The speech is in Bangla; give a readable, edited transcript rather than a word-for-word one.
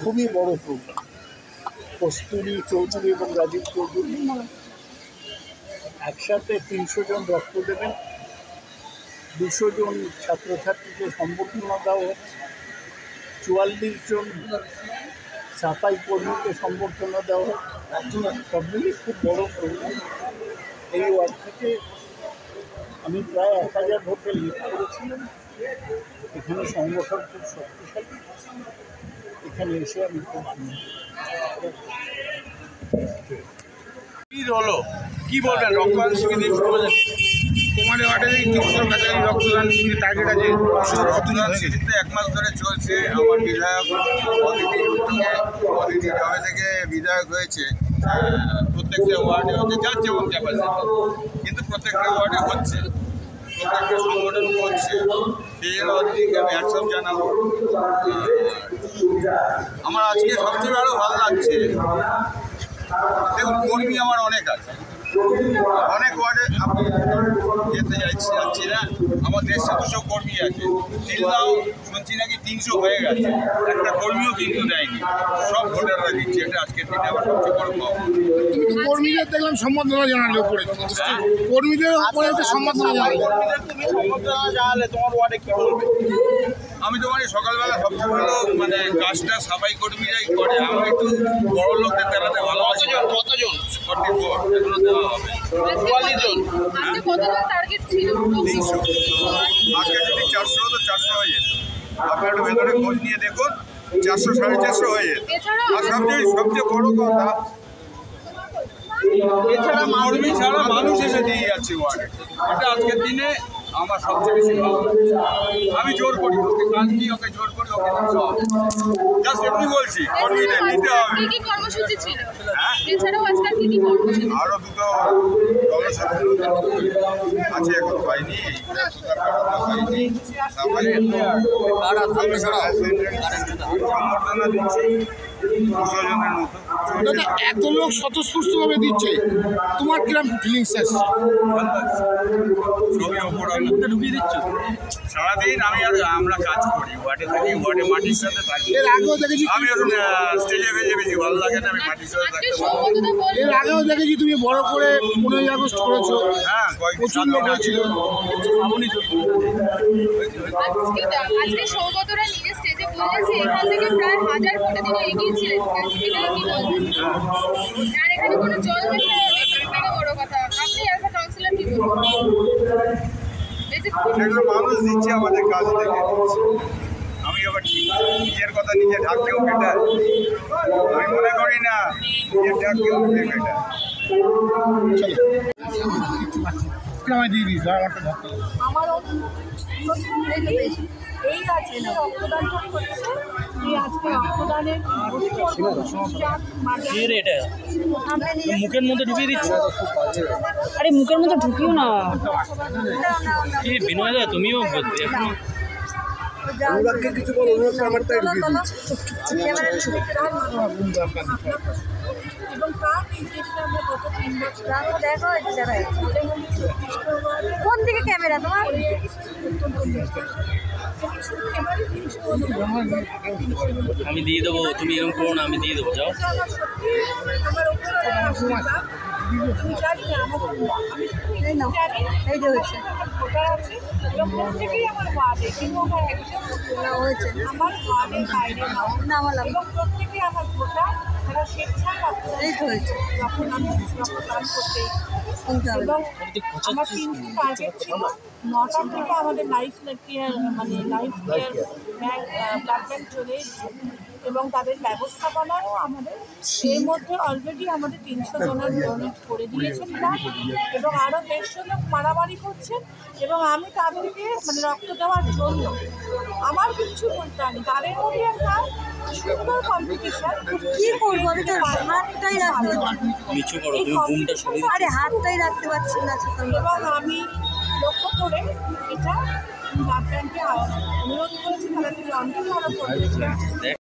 খুবই বড় প্রোগ্রাম। কস্তুরী চৌধুরী এবং রাজীব চৌধুরী একসাথে 300 জন রক্ত দেবেন, 200 জন ছাত্রছাত্রীকে সম্বর্ধনা দেওয়া হচ্ছে, 44 জন সাফাই কর্মীকে সম্বর্ধনা দেওয়া হচ্ছে। সব মিলিয়ে খুব বড় প্রোগ্রাম। এই ওয়ার্ড থেকে আমি প্রায় 1000 ভোটে লিড করেছিলাম। এখানে সংগঠন খুব শক্তিশালী। এখানে এসে আমি খুব হলো কি বলবেন রক্তদান শিবির দিন তোমাদের ওয়ার্ডে এই 300 কাছাকাছি রক্তদান শিবির টার্গেট আছে। রক্তদান শিবিরটা 1 মাস ধরে চলছে। আমার বিধায়ক অদিতি জবে থেকে বিধায়ক হয়েছে। প্রত্যেকটা ওয়ার্ডে হচ্ছে যার যেমন ক্যাপাসিটি, কিন্তু প্রত্যেকটা ওয়ার্ডে হচ্ছে, প্রত্যেকটা সংগঠন করছে। সেই জন্য অদিতিকে আমি হ্যাটসঅ্যাপ জানাবো। আমার আজকে সবচেয়ে আরও ভালো লাগছে, দেখুন কর্মী আমার অনেক আছে, অনেক ওয়ার্ডে আমি যেতে যাচ্ছি না। আমার 150-200 কর্মী আছে। জিল্লাও শুনছি নাকি 300 হয়ে গেছে। একটা কর্মীও কিন্তু দেয়নি, সব ভোটাররা দিচ্ছে। এটা আজকের দিনে আমার সবচেয়ে বড় পাওয়া। কিন্তু কর্মীদের দেখলাম সম্বর্ধনা জানালে উপরে, কর্মীদের উপরে সম্বর্ধনা জানালে, তুমি সম্বর্ধনা জানালে তোমার ওয়ার্ডে কি বলবে? আমি তোমার সকালবেলা সবচেয়ে ভালো মানে কাজটা সাফাই কর্মীরাই করে। আমি একটু বড় লোকদের দেখাতে ভালোবাসি। কতজন? 44 এগুলো দেওয়া হবে। 44 জন। আজকে কতজন টার্গেট ছিল? 300। আজকে যদি 400 হতো 400 হয়ে যেত। আপনার একটু ভেতরে খোঁজ নিয়ে দেখুন, 400-450 হয়ে যেত। আর সবচেয়ে বড় কথা, এছাড়া কর্মী ছাড়া মানুষ এসে দিয়ে যাচ্ছে ওয়ার্ডে। এটা আজকের দিনে আমার সবচেয়ে বেশি ভালো লাগছে। আমি জোর করি, ওকে কাজ দিই, ওকে জোর করি, ওকে দিতে হবে। জাস্ট এমনি বলছি, কর্মীদের নিতে হবে। কি কর্মসূচি ছিল? হ্যাঁ, এছাড়াও আজকাল কি কর্মসূচি? আরও 2টো কর্মসূচি আছে, এখন হয়নি। হয়নি সম্বর্ধনা দিচ্ছি 200 জনের মতো। এত লোক স্বতঃস্ফূর্তভাবে দিচ্ছে, তোমার কিরকম ফিলিংস আসছে? ছবি ওপর ঢুকিয়ে দিচ্ছ সারাদিন। আমরা কাজ করি, ওয়ার্ডে থাকি, ওয়ার্ডে মাটির সাথে থাকি। এর আগেও দেখেছি, আমি এখন স্টেজে ভেজে বেশি ভালো লাগে না, আমি মাটির সাথে থাকতে পারি। এর আগেও দেখেছি তুমি বড় করে 15ই আগস্ট করেছো। হ্যাঁ, প্রচুর লোক হয়েছিল। আজকে সৌগতরা নিজে স্টেজে বললেন যে এখান থেকে প্রায় 1000 ভোটে তিনি এগিয়েছিলেন। এটাই কি বলবেন? আর এখানে কোনো জল মেশানো নেই, এটা বড় কথা। আপনি অ্যাজ আ কাউন্সিলর কি বলবেন? সেগুলো মানুষ দিচ্ছে, আমাদের কাজ দেখে দিচ্ছে। আমি আবার নিজের কথা নিজে ঢাকলেও বেটা, আমি মনে করি না নিজের ঢাকলেও বেটা। আমার এই আছে না রক্তদান হচ্ছে, এই আজকে রক্তদানের মুখের মধ্যে ঢুকিয়ে দিচ্ছ। আরে মুখের মধ্যে ঢুকিও না। বিনয় দা তুমিও এখন কিছু বলো, আমারটাই এবং তার নির্দেশে আমরা গত 3 বছর দেখো কোন দিকে ক্যামেরা তোমার আমি দিয়ে দেবো, তুমি এরকম করো না, আমি দিয়ে দেবো। যাও, এই যে হচ্ছে প্রত্যেকেই আমার ওয়ার্ডে, কিন্তু আমার একজন হয়েছে আমার ওয়ার্ডের বাইরে না, এবং প্রত্যেকেই আমার ভোটার। তারা স্বেচ্ছায় এই তো হয়েছে যখন আমি রক্তদান করতে এবং আমার 3টি টার্গেট ছিল। 9টার থেকে আমাদের লাইফ কেয়ার মানে লাইফ কেয়ার ব্লাড ব্যাংক চলে এসেছে এবং তাদের ব্যবস্থাপনাও আমাদের এর মধ্যে অলরেডি আমাদের 300 জনের ডোনেট করে দিয়েছেন এবং আরও 150 লোক মারামারি করছেন এবং আমি তাদেরকে মানে রক্ত দেওয়ার জন্য আমার কিছু বলতে নেই। তাদের মধ্যে একটা সুন্দর কম্পিটিশন। কী করবো, আমি তো হাতটাই রাখতে হাতটাই রাখতে পারছি না এবং আমি লক্ষ্য করে এটা ব্লাড ব্যাংক অনুরোধ করেছি তাহলে তিনি অন্তত আরো করবেন।